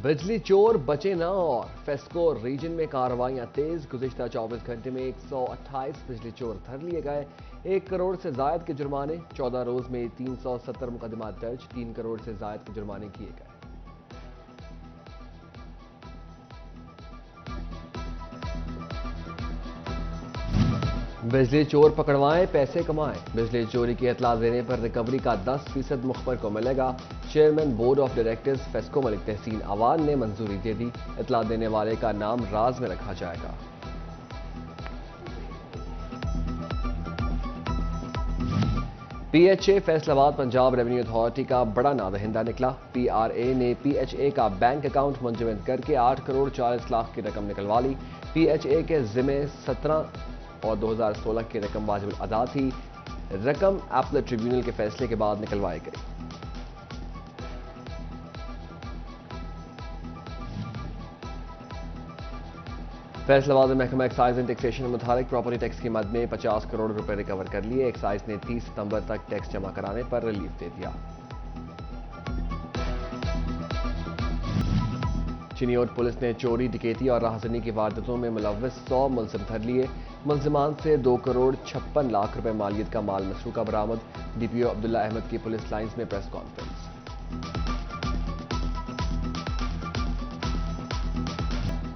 बिजली चोर बचे ना और फेस्को रीजन में कार्रवाइयां तेज। गुज़िश्ता 24 घंटे में 128 बिजली चोर धर लिए गए। 1 करोड़ से जायद के जुर्माने, 14 रोज में 370 मुकदमा दर्ज, 3 करोड़ से जायद के जुर्माने किए गए। बिजली चोर पकड़वाएं, पैसे कमाएं। बिजली चोरी की इतला देने पर रिकवरी का 10% मुखबर को मिलेगा। Chairman board of directors FESCO Malik Tehseen Awan ने मंजूरी दे दी। इतला देने वाले का नाम राज में रखा जाएगा। PHA Faisalabad Punjab revenue authority का बड़ा नादहिंदा निकला। पीआरए ने पीएचए का बैंक अकाउंट मुंजमद करके 8 करोड़ 40 लाख की रकम निकलवा ली। पीएचए के जिम्मे 17 और 2016 की रकम वाजिब अदा थी। रकम एपलेट ट्रिब्यूनल के फैसले के बाद निकलवाई गई। फैसलाबाद में महकमा एक्साइज एंड टैक्सेशन के मुताबिक प्रॉपर्टी टैक्स की मद में 50 करोड़ रुपए रिकवर कर लिए। एक्साइज ने 30 सितंबर तक टैक्स जमा कराने पर रिलीफ दे दिया। चिनियोट पुलिस ने चोरी, डकैती और राहजनी की वारदातों में मुलव्वस 100 मुलजिम धर लिए। मुलजिमान से 2 करोड़ 56 लाख रुपए मालियत का माल मसरूका बरामद। डीपीओ अब्दुल्ला अहमद की पुलिस लाइंस में प्रेस कॉन्फ्रेंस।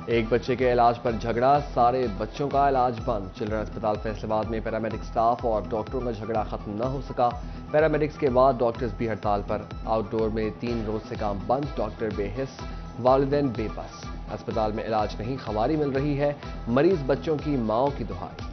एक बच्चे के इलाज पर झगड़ा, सारे बच्चों का इलाज बंद। चिल्ड्रन अस्पताल फैसलाबाद में पैरामेडिक स्टाफ और डॉक्टरों का झगड़ा खत्म न हो सका। पैरामेडिक्स के बाद डॉक्टर्स भी हड़ताल पर। आउटडोर में 3 रोज से काम बंद। डॉक्टर बेहिस, वालिदैन बेबस। अस्पताल में इलाज नहीं, खवारी मिल रही है। मरीज बच्चों की मांओं की दुहाई।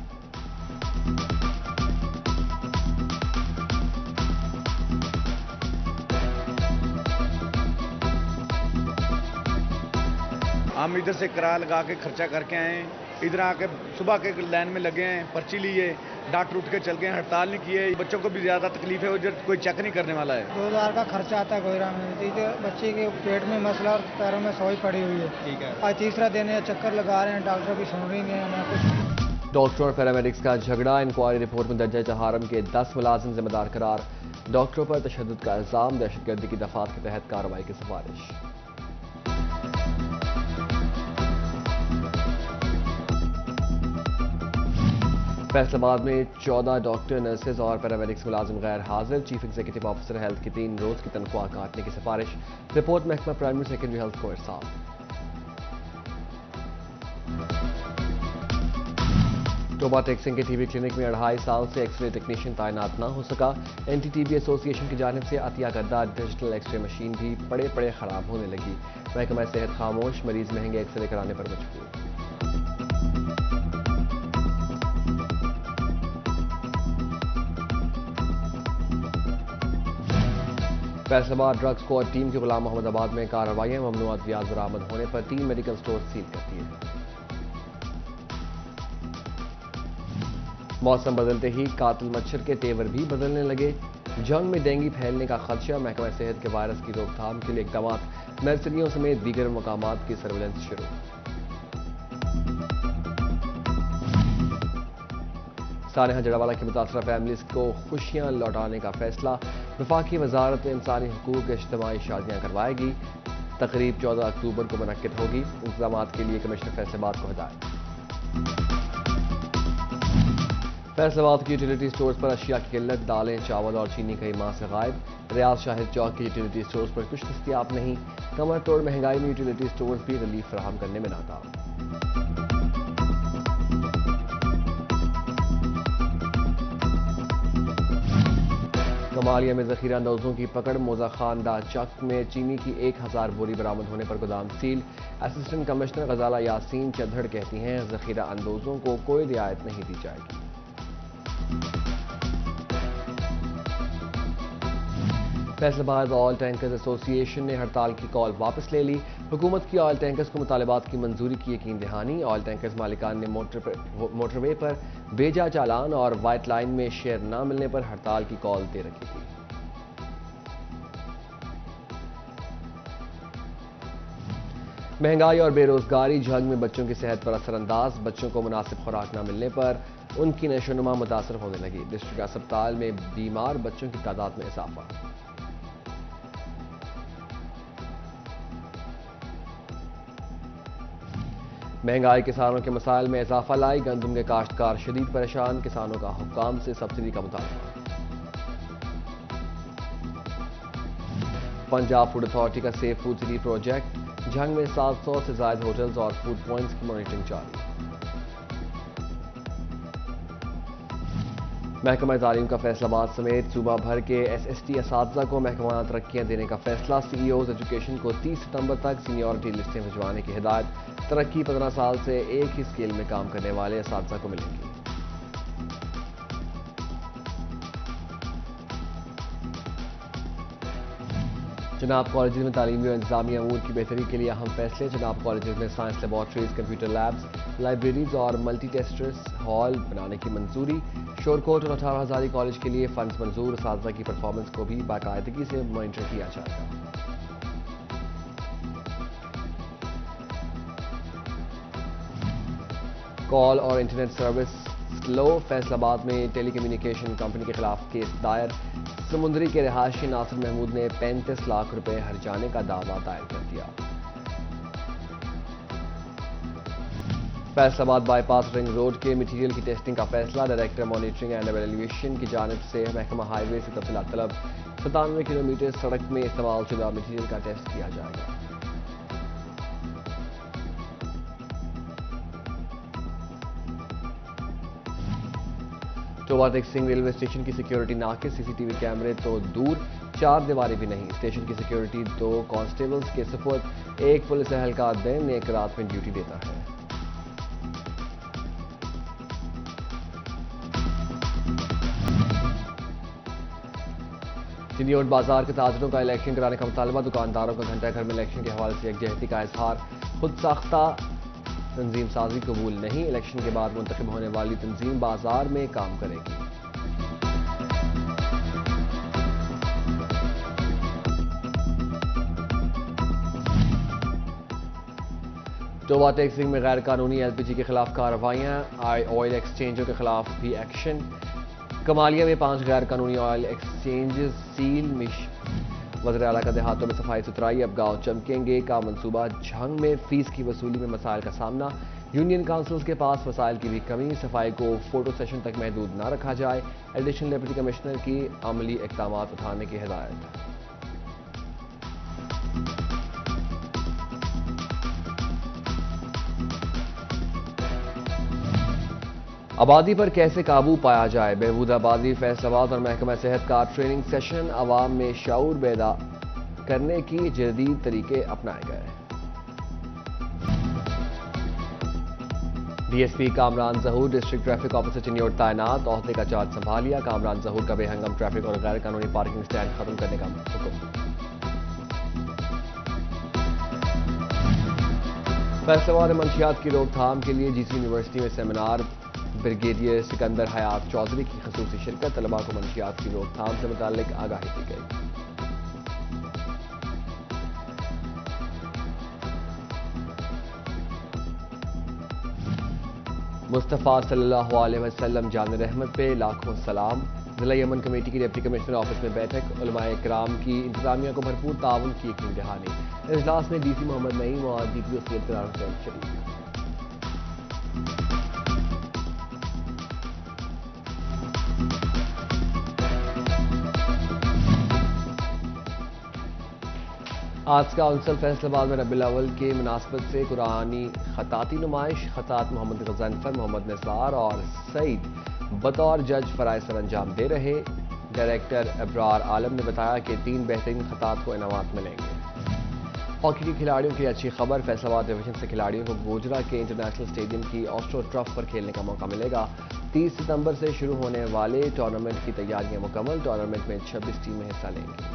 हम इधर से किराया लगा के खर्चा करके आए हैं, इधर आके सुबह के लाइन में लगे हैं, पर्ची लिए, डॉक्टर उठ के चल गए, हड़ताल नहीं किए। बच्चों को भी ज्यादा तकलीफ है, उधर कोई चेक नहीं करने वाला है। 2000 का खर्चा आता है गोयरा में। इधर बच्चे के पेट में मसला और पैरों में सोई पड़ी हुई है। ठीक है, आज तीसरा दिन है, चक्कर लगा रहे हैं, डॉक्टर भी सुन रही नहीं है कुछ। डॉक्टर और पैरामेडिक्स का झगड़ा, इंक्वायरी रिपोर्ट में दर्ज जहारम के 10 मुलाजिम जिम्मेदार करार। डॉक्टरों पर तशद्दुद का इल्जाम, दहशतगर्दी की दफात के तहत कार्रवाई की सिफारिश। फैसलाबाद में 14 डॉक्टर, नर्सेज और पैरामेडिक्स मुलाजिम गैर हाजिर। चीफ एग्जीक्यूटिव ऑफिसर हेल्थ की 3 रोज की तनख्वाह काटने की सिफारिश। रिपोर्ट महकमा प्राइमरी सेकेंडरी हेल्थ को इरसाल। टोबा टेक्सिंग के टीबी क्लिनिक में 2.5 साल से एक्सरे टेक्नीशियन तैनात न हो सका। एंटी-टीबी एसोसिएशन की जानिब से अतिया करदा डिजिटल एक्सरे मशीन भी पड़े खराब होने लगी। महकमा सेहत खामोश, मरीज महंगे एक्सरे कराने पर मजबूर। फैसलाबाद ड्रग स्क्वाड टीम की गुलाम मोहम्मदाबाद में कार्रवाइयां, ममनुआ अद्वियात बरामद होने पर 3 मेडिकल स्टोर सील कर दिए। मौसम बदलते ही कातिल मच्छर के तेवर भी बदलने लगे। जंग में डेंगू फैलने का खदशा, महकमा सेहत के वायरस की रोकथाम के लिए इकदाम। नर्सरियों समेत दीगर मकामात की सर्विलेंस शुरू। सानेहा जड़ावाला की मुतासरा फैमिलीज को खुशियां लौटाने का फैसला। वफाकी वजारत इंसानी हकूक इज्तिमाई शादियां करवाएगी। तकरीब 14 अक्टूबर को मुनक्किद होगी। इंतजाम के लिए कमिश्नर फैसलाबाद को हिदायत। फैसलाबाद की यूटिलिटी स्टोर्स पर अशिया की किल्लत, दालें, चावल और चीनी कई माह से गायब। रियाज शाहिद चौक के यूटिलिटी स्टोर्स पर कुछ दस्तियाब नहीं। कमर तोड़ महंगाई में यूटिलिटी स्टोर्स भी रिलीफ फराहम करने में नाकाम। कमालिया में जखीरा अंदोजों की पकड़, मोजा खानदा चक में चीनी की 1000 बोरी बरामद होने पर गोदाम सील। असिस्टेंट कमिश्नर गजाला यासीन चद्धड़ कहती हैं, जखीरा अंदोजों को कोई रियायत नहीं दी जाएगी। फैसलाबाद ऑयल टैंकर्स एसोसिएशन ने हड़ताल की कॉल वापस ले ली। हुकूमत की ऑयल टैंकर्स को मुतालबात की मंजूरी की यकीन दहानी। ऑयल टैंकर्स मालिकान ने मोटरवे पर भेजा चालान और वाइट लाइन में शेयर न मिलने पर हड़ताल की कॉल दे रखी थी। महंगाई और बेरोजगारी, जंग में बच्चों की सेहत पर असरअंदाज। बच्चों को मुनासिब खुराक न मिलने पर उनकी नशोनुमा मुतासर होने लगी। डिस्ट्रिक्ट अस्पताल में बीमार बच्चों की तादाद में इजाफा। مہنگائی کسانوں کے مسائل میں اضافہ لائی، گندم کے کاشتکار شدید پریشان، کسانوں کا حکام سے سبسڈی کا مطالبہ۔ پنجاب فوڈ اتھارٹی کا safe food city project, Jhang میں 700 سے زائد ہوٹلز اور فوڈ پوائنٹس کی مانیٹرنگ جاری۔ محکمہ تعلیم کا فیصل آباد سمیت صوبہ بھر کے ایس ایس ٹی اساتذہ کو محکمہ ترقیاں دینے کا فیصلہ، سی ای اوز ایجوکیشن کو 30 ستمبر تک سینیورٹی لسٹیں بھجوانے کی ہدایت، ترقی 15 سال سے ایک ہی اسکیل میں کام کرنے والے اساتذہ کو ملیں گی۔ جناب کالجز میں تعلیمی اور انتظامی امور کی بہتری کے لیے اہم فیصلے، جناب کالجز میں science laboratories, computer labs, libraries اور ملٹی ٹیسٹرز ہال بنانے کی منظوری، شورکوٹ اور 18 ہزاری کالج کے لیے فنڈز منظور، اساتذہ کی پرفارمنس کو بھی باقاعدگی سے مانیٹر کیا جائے گا۔ کال اور انٹرنیٹ سروس سلو، فیصل آباد میں ٹیلی کمیونیکیشن کمپنی کے خلاف کیس دائر، سمندری کے رہائشی ناصر محمود نے 35 لاکھ روپے ہرجانے کا دعویٰ دائر کر دیا۔ فیصل آباد بائی پاس رنگ روڈ کے مٹیریل کی ٹیسٹنگ کا فیصلہ، ڈائریکٹر مانیٹرنگ اینڈ ایویلویشن کی جانب سے محکمہ ہائی وے سے تفصیلات طلب، 97 کلومیٹر سڑک میں استعمال شدہ مٹیریل کا ٹیسٹ کیا جائے گا۔ ٹوبہ ٹیک سنگھ ریلوے اسٹیشن کی سیکیورٹی ناقص، سی سی ٹی وی کیمرے تو دور، 4 دیواریں بھی نہیں، اسٹیشن کی سیکیورٹی 2 کانسٹیبلز کے سپرد، ایک پولیس اہلکار دن ایک رات میں ڈیوٹی دیتا ہے۔ چنیوٹ بازار کے تاجروں کا الیکشن کرانے کا مطالبہ، دکانداروں کا گھنٹہ گھر میں الیکشن کے حوالے سے یکجہتی کا اظہار، خود ساختہ تنظیم سازی قبول نہیں، الیکشن کے بعد منتخب ہونے والی تنظیم بازار میں کام کرے گی۔ ٹوبہ ٹیک سنگھ میں غیر قانونی ایل پی جی کے خلاف کارروائیاں، آئل ایکسچینجوں کے خلاف بھی ایکشن، کمالیہ میں 5 غیر قانونی آئل ایکسچینجز سیل، وزیر اعلیٰ کا دیہاتوں میں صفائی ستھرائی، اب گاؤں چمکیں گے کا منصوبہ، جھنگ میں فیس کی وصولی میں مسائل کا سامنا، یونین کونسلز کے پاس وسائل کی بھی کمی، صفائی کو فوٹو سیشن تک محدود نہ رکھا جائے، ایڈیشنل ڈپٹی کمشنر کی عملی اقدامات اٹھانے کی ہدایت۔ آبادی پر کیسے قابو پایا جائے، بہبود آبادی فیصل آباد اور محکمہ صحت کا ٹریننگ سیشن، عوام میں شعور بیدار کرنے کی جدید طریقے اپنائے گئے۔ ڈی ایس پی کامران ظہور ڈسٹرکٹ ٹریفک آفیسر چنیوٹ تعینات، عہدے کا چارج سنبھالیا، کامران ظہور کا بے ہنگم ٹریفک اور غیر قانونی پارکنگ سٹینڈ ختم کرنے کا حکم۔ فیصل آباد میں منشیات کی روک تھام کے لیے جی سی یونیورسٹی میں سیمینار، بریگیڈیئر سکندر حیات چودھری کی خصوصی شرکت، طلباء کو منشیات کی روک تھام سے متعلق آگاہی دی گئی۔ مصطفیٰ صلی اللہ علیہ وسلم جان رحمت پہ لاکھوں سلام، ضلع یمن کمیٹی کی ڈپٹی کمشنر آفس میں بیٹھک، علماء کرام کی انتظامیہ کو بھرپور تعاون کی یقین دہانی، اجلاس میں ڈی سی محمد نعیم اور ڈی پی او سید قرار حسین شریف۔ آج کا عنصر فیصل آباد میں ربیع الاول کے مناسبت سے قرآنی خطاطی نمائش، خطاط محمد غضنفر، محمد نثار اور سعید بطور جج فرائض سر انجام دے رہے، ڈائریکٹر ابرار عالم نے بتایا کہ 3 بہترین خطاط کو انعامات ملیں گے۔ ہاکی کے کھلاڑیوں کی اچھی خبر، فیصل آباد ڈویژن سے کھلاڑیوں کو گوجرا کے انٹرنیشنل اسٹیڈیم کی آسٹرو ٹرف پر کھیلنے کا موقع ملے گا۔ 30 ستمبر سے شروع ہونے والے ٹورنامنٹ کی تیاریاں مکمل، ٹورنامنٹ میں 26 ٹیمیں حصہ لیں گی۔